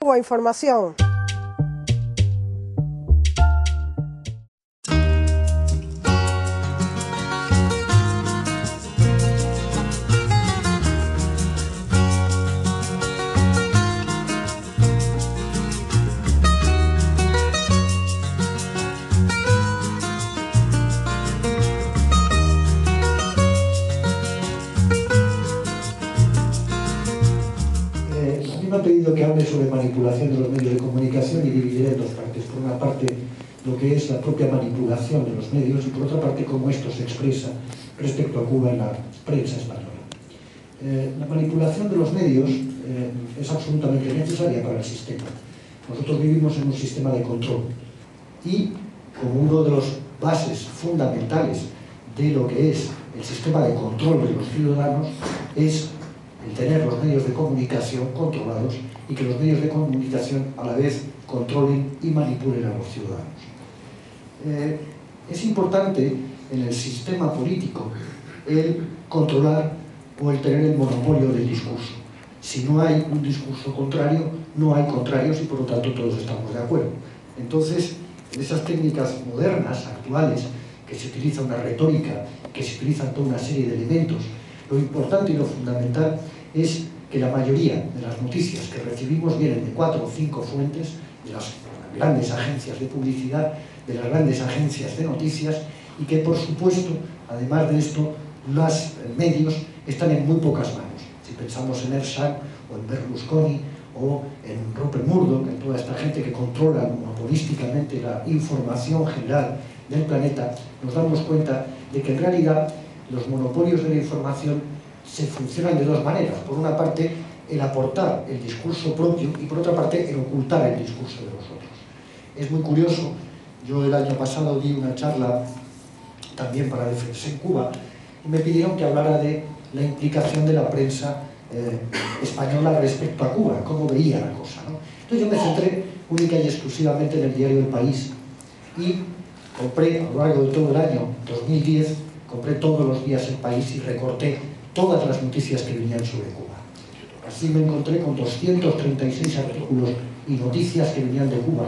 Cuba Información. Me ha pedido que hable sobre manipulación de los medios de comunicación y dividiré en dos partes. Por una parte, lo que es la propia manipulación de los medios y por otra parte, cómo esto se expresa respecto a Cuba en la prensa española. La manipulación de los medios es absolutamente necesaria para el sistema. Nosotros vivimos en un sistema de control y como uno de los bases fundamentales de lo que es el sistema de control de los ciudadanos es el tener los medios de comunicación controlados y que los medios de comunicación a la vez controlen y manipulen a los ciudadanos. Es importante en el sistema político el controlar o el tener el monopolio del discurso. Si no hay un discurso contrario, no hay contrarios y por lo tanto todos estamos de acuerdo. Entonces, en esas técnicas modernas, actuales, que se utiliza una retórica, que se utilizan toda una serie de elementos, lo importante y lo fundamental es que la mayoría de las noticias que recibimos vienen de 4 o 5 fuentes, de las grandes agencias de publicidad, de las grandes agencias de noticias, y que por supuesto, además de esto, los medios están en muy pocas manos. Si pensamos en Ersan o en Berlusconi o en Rupert Murdoch, en toda esta gente que controla monopolísticamente la información general del planeta, nos damos cuenta de que en realidad los monopolios de la información se funcionan de dos maneras. Por una parte, el aportar el discurso propio y por otra parte, el ocultar el discurso de los otros. Es muy curioso, yo el año pasado di una charla también para Defensa en Cuba y me pidieron que hablara de la implicación de la prensa española respecto a Cuba, cómo veía la cosa, ¿no? Entonces yo me centré única y exclusivamente en el diario El País y compré a lo largo de todo el año 2010, compré todos los días El País y recorté todas las noticias que venían sobre Cuba. Así me encontré con 236 artículos y noticias que venían de Cuba.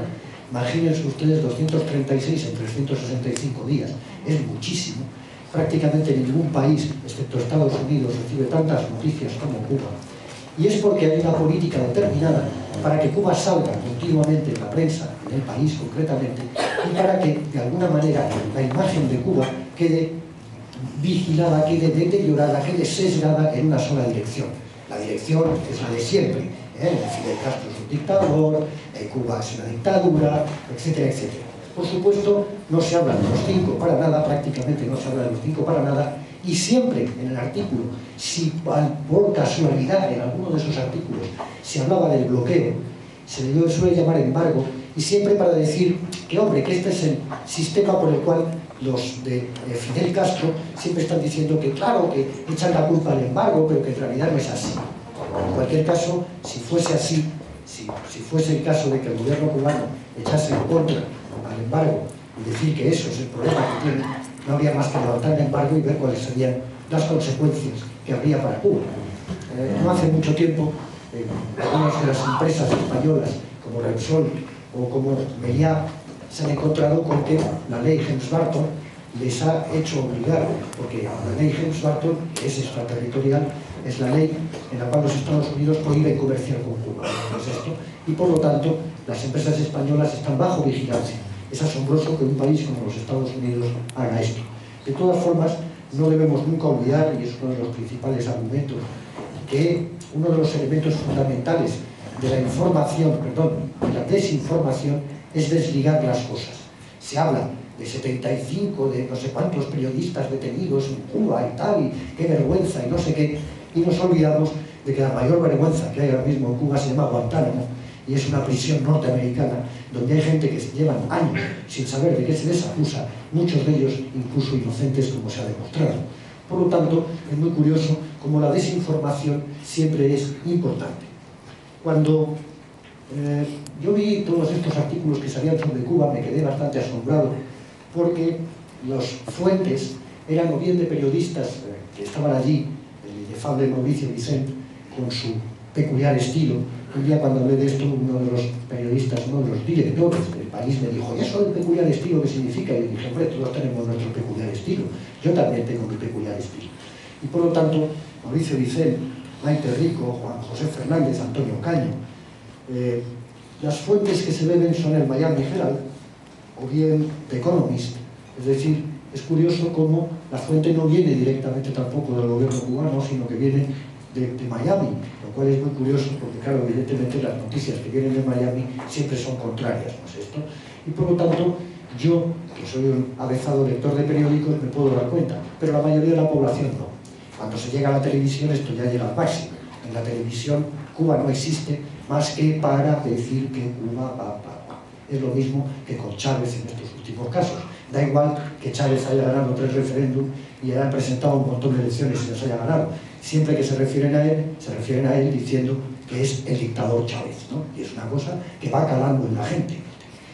Imagínense ustedes 236 en 365 días. Es muchísimo. Prácticamente ningún país, excepto Estados Unidos, recibe tantas noticias como Cuba. Y es porque hay una política determinada para que Cuba salga continuamente en la prensa, en El País concretamente, y para que, de alguna manera, la imagen de Cuba quede vigilada, quede deteriorada, quede sesgada en una sola dirección. La dirección es la de siempre. Fidel Castro es un dictador, Cuba es una dictadura, etcétera, etcétera. Por supuesto, no se habla de los 5 para nada, prácticamente no se habla de los 5 para nada, y siempre en el artículo, si por casualidad en alguno de esos artículos se hablaba del bloqueo, se le suele llamar embargo, y siempre para decir que, hombre, que este es el sistema por el cual los de Fidel Castro siempre están diciendo que, claro, que echan la culpa al embargo, pero que en realidad no es así. En cualquier caso, si fuese así, si fuese el caso de que el gobierno cubano echase en contra al embargo y decir que eso es el problema que tiene, no habría más que levantar el embargo y ver cuáles serían las consecuencias que habría para Cuba. No hace mucho tiempo, algunas de las empresas españolas, como Repsol o como Meliá, se han encontrado con que la ley Helms-Burton les ha hecho obligar, porque la ley Helms-Burton es extraterritorial, es la ley en la cual los Estados Unidos prohíben comerciar con Cuba, ¿no es esto? Y por lo tanto, las empresas españolas están bajo vigilancia. Es asombroso que un país como los Estados Unidos haga esto. De todas formas, no debemos nunca olvidar, y es uno de los principales argumentos, que uno de los elementos fundamentales de la información, de la desinformación, es desligar las cosas. Se habla de 75, de no sé cuántos periodistas detenidos en Cuba y tal, y qué vergüenza y no sé qué, y nos olvidamos de que la mayor vergüenza que hay ahora mismo en Cuba se llama Guantánamo, y es una prisión norteamericana donde hay gente que llevan años sin saber de qué se les acusa, muchos de ellos incluso inocentes, como se ha demostrado. Por lo tanto, es muy curioso cómo la desinformación siempre es importante. Cuando yo vi todos estos artículos que salían sobre Cuba, me quedé bastante asombrado, porque las fuentes eran o bien de periodistas que estaban allí, el inefable Mauricio Vicent, con su peculiar estilo. Un día cuando hablé de esto, uno de directores del país me dijo, ¿y eso del peculiar estilo qué significa? Y le dije, hombre, todos tenemos nuestro peculiar estilo. Yo también tengo mi peculiar estilo. Y por lo tanto, Mauricio Vicent, Maite Rico, Juan José Fernández, Antonio Caño, las fuentes que se beben son el Miami Herald o bien The Economist. Es decir, es curioso cómo la fuente no viene directamente tampoco del gobierno cubano, sino que viene de Miami, lo cual es muy curioso porque, claro, evidentemente las noticias que vienen de Miami siempre son contrarias, ¿no es esto? Y por lo tanto, yo, que soy un avezado lector de periódicos, me puedo dar cuenta, pero la mayoría de la población no. Cuando se llega a la televisión, esto ya llega al máximo. En la televisión, Cuba no existe más que para decir que Cuba va. Es lo mismo que con Chávez en estos últimos casos. Da igual que Chávez haya ganado 3 referéndums y haya presentado un montón de elecciones y las haya ganado. Siempre que se refieren a él diciendo que es el dictador Chávez, ¿no? Y es una cosa que va calando en la gente.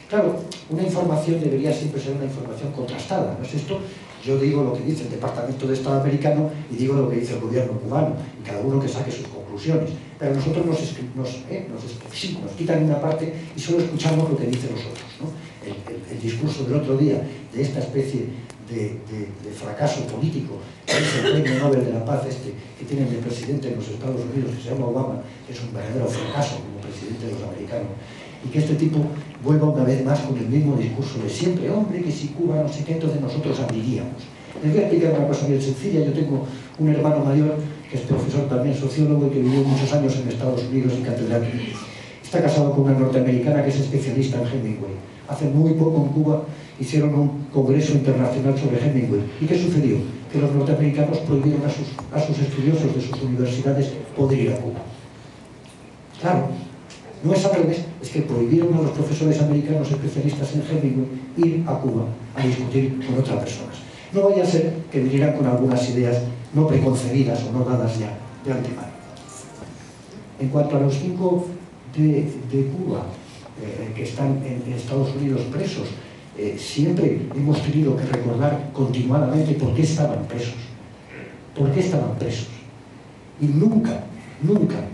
Claro, una información debería siempre ser una información contrastada, ¿no es esto? Yo digo lo que dice el Departamento de Estado americano y digo lo que dice el gobierno cubano, y cada uno que saque sus conclusiones. Pero nosotros nos quitan una parte y solo escuchamos lo que dicen los otros, ¿no? El discurso del otro día de esta especie de fracaso político, que es el premio Nobel de la Paz que tienen de presidente en los Estados Unidos, que se llama Obama, que es un verdadero fracaso como presidente de los americanos, y que este tipo vuelva una vez más con el mismo discurso de siempre, hombre, que si Cuba no sé qué, entonces nosotros abriríamos. Les voy a explicar una cosa bien sencilla. Yo tengo un hermano mayor que es profesor también, sociólogo, y que vivió muchos años en Estados Unidos y catedrático. Está casado con una norteamericana que es especialista en Hemingway. Hace muy poco en Cuba hicieron un congreso internacional sobre Hemingway. ¿Y qué sucedió? Que los norteamericanos prohibieron a sus estudiosos de sus universidades poder ir a Cuba. Claro, no es al revés, es que prohibieron a los profesores americanos especialistas en Hemingway ir a Cuba a discutir con otras personas. No vaya a ser que vinieran con algunas ideas no preconcebidas o no dadas ya de antemano. En cuanto a los 5 de Cuba que están en Estados Unidos presos, siempre hemos tenido que recordar continuadamente por qué estaban presos. ¿Por qué estaban presos? Y nunca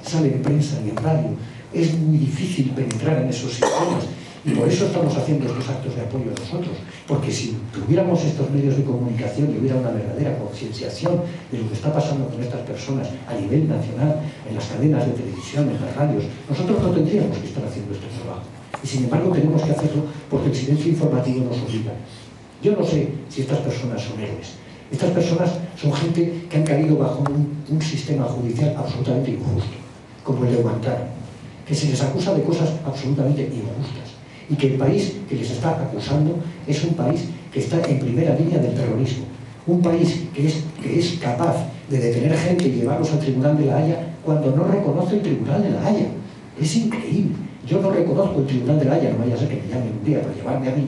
sale en prensa ni en radio. Es muy difícil penetrar en esos sistemas y por eso estamos haciendo estos actos de apoyo nosotros, porque si tuviéramos estos medios de comunicación y hubiera una verdadera concienciación de lo que está pasando con estas personas a nivel nacional, en las cadenas de televisión, en las radios, nosotros no tendríamos que estar haciendo este trabajo. Y sin embargo tenemos que hacerlo porque el silencio informativo nos obliga. Yo no sé si estas personas son héroes. Estas personas son gente que han caído bajo un sistema judicial absolutamente injusto, como el de Guantánamo, que se les acusa de cosas absolutamente injustas, y que el país que les está acusando es un país que está en primera línea del terrorismo, un país que es capaz de detener gente y llevarlos al Tribunal de la Haya cuando no reconoce el Tribunal de la Haya. Es increíble. Yo no reconozco el Tribunal de la Haya, no vaya a ser que me llamen un día para llevarme a mí,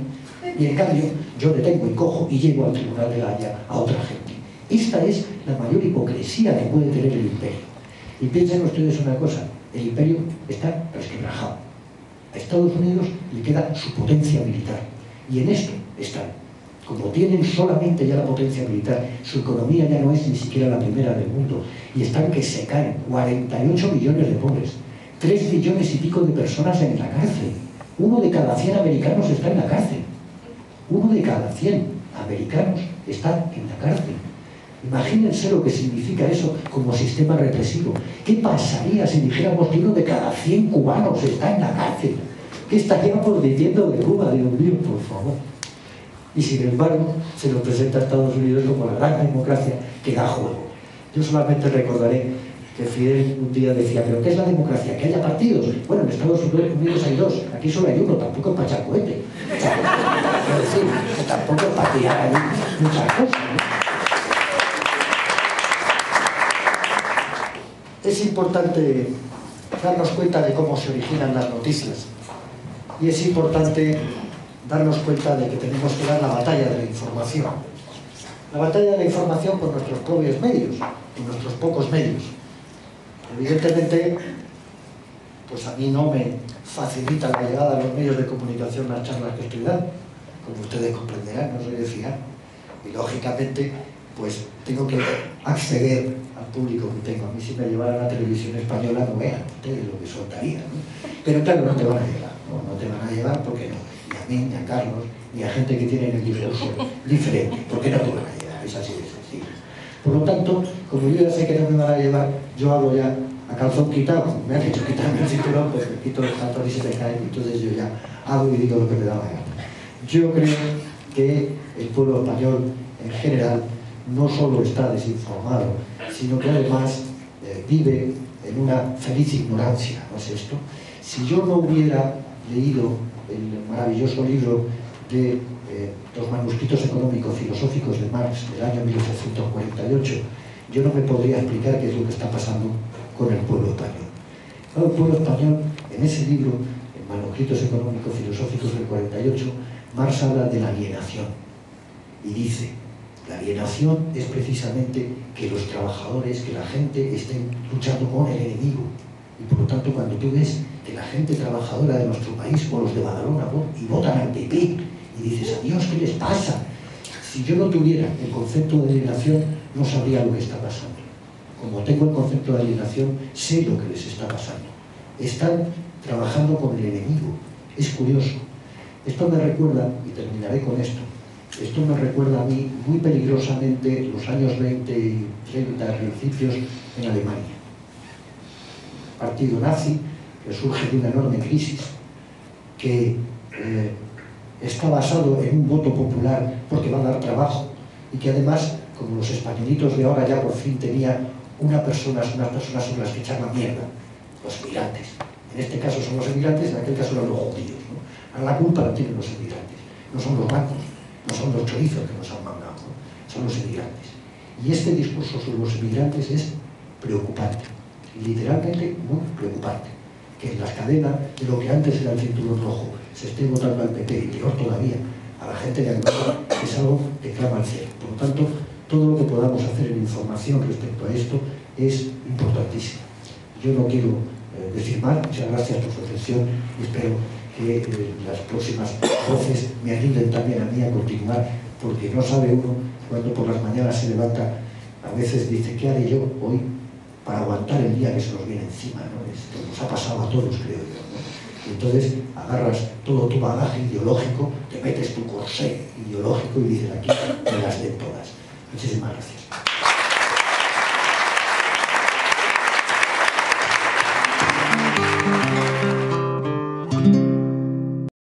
y en cambio yo detengo y cojo y llevo al Tribunal de la Haya a otra gente. Esta es la mayor hipocresía que puede tener el imperio. Y piensen ustedes una cosa, el imperio está resquebrajado. A Estados Unidos le queda su potencia militar. Y en esto están. Como tienen solamente ya la potencia militar, su economía ya no es ni siquiera la primera del mundo. Y están que se caen. 48 millones de pobres. 3 millones y pico de personas en la cárcel. 1 de cada 100 americanos está en la cárcel. 1 de cada 100 americanos está en la cárcel. Imagínense lo que significa eso como sistema represivo. ¿Qué pasaría si dijéramos que 1 de cada 100 cubanos está en la cárcel? ¿Qué estaríamos diciendo de Cuba? Dios mío, por favor. Y sin embargo, se nos presenta a Estados Unidos como la gran democracia que da juego. Yo solamente recordaré que Fidel un día decía, ¿pero qué es la democracia? ¿Que haya partidos? Bueno, en Estados Unidos hay 2, aquí solo hay 1, tampoco es para echar cohete. Es decir, que tampoco es para tirar ahí muchas cosas, ¿no? Es importante darnos cuenta de cómo se originan las noticias y es importante darnos cuenta de que tenemos que dar la batalla de la información. La batalla de la información con nuestros propios medios, con nuestros pocos medios. Evidentemente, pues a mí no me facilita la llegada a los medios de comunicación las charlas que estoy dando. Como ustedes comprenderán, no soy de fiar. Y lógicamente, pues tengo que acceder al público que tengo. A mí si me llevara a la televisión española no vean ustedes lo que soltaría, ¿no? Pero claro, no te van a llegar, no te van a llevar, ¿por qué no? Ni a mí, ni a Carlos, ni a gente que tiene el discurso diferente, ¿por qué no te van a llevar? Es así de sencillo. Por lo tanto, como yo ya sé que no me van a llevar, yo hablo ya a calzón quitado, como me han hecho quitarme el cinturón, pues me quito el calzón y se me cae, entonces yo ya hago y digo lo que me da la gana. Yo creo que el pueblo español en general no solo está desinformado, sino que además vive en una feliz ignorancia, ¿no es esto? Si yo no hubiera leído el maravilloso libro de los manuscritos económico-filosóficos de Marx del año 1848, yo no me podría explicar qué es lo que está pasando con el pueblo español. El pueblo español, en ese libro, en manuscritos económico-filosóficos del 48, Marx habla de la alienación y dice: la alienación es precisamente que los trabajadores, que la gente estén luchando con el enemigo. Y por lo tanto, cuando tú ves que la gente trabajadora de nuestro país o los de Badalona y votan al PP y dices: adiós, ¿qué les pasa? Si yo no tuviera el concepto de alienación, no sabría lo que está pasando. Como tengo el concepto de alienación, sé lo que les está pasando. Están trabajando con el enemigo. Es curioso. Esto me recuerda, y terminaré con esto, esto me recuerda a mí muy peligrosamente los años 20 y 30, principios en Alemania. El partido nazi resurge de una enorme crisis que está basado en un voto popular porque va a dar trabajo y que además, como los españolitos de ahora ya por fin tenían unas personas sobre las que echar la mierda, los emigrantes. En este caso son los emigrantes, en aquel caso eran los judíos, ¿no? Ahora la culpa la tienen los emigrantes, no son los bancos, no son los chorizos que nos han mandado, ¿no? Son los emigrantes. Y este discurso sobre los emigrantes es preocupante, literalmente muy preocupante. Que en las cadenas de lo que antes era el cinturón rojo se esté votando al PP, y peor todavía, a la gente de Angola, es algo que clama al cielo. Por lo tanto, todo lo que podamos hacer en información respecto a esto es importantísimo. Yo no quiero decir más, muchas gracias por su atención y espero que las próximas voces me ayuden también a mí a continuar, porque no sabe uno cuando por las mañanas se levanta, a veces dice: ¿qué haré yo hoy para aguantar el día que se nos viene encima, ¿no? Esto nos ha pasado a todos, creo yo, ¿no? Y entonces agarras todo tu bagaje ideológico, te metes tu corsé ideológico y dices: aquí me las den todas. Muchísimas gracias.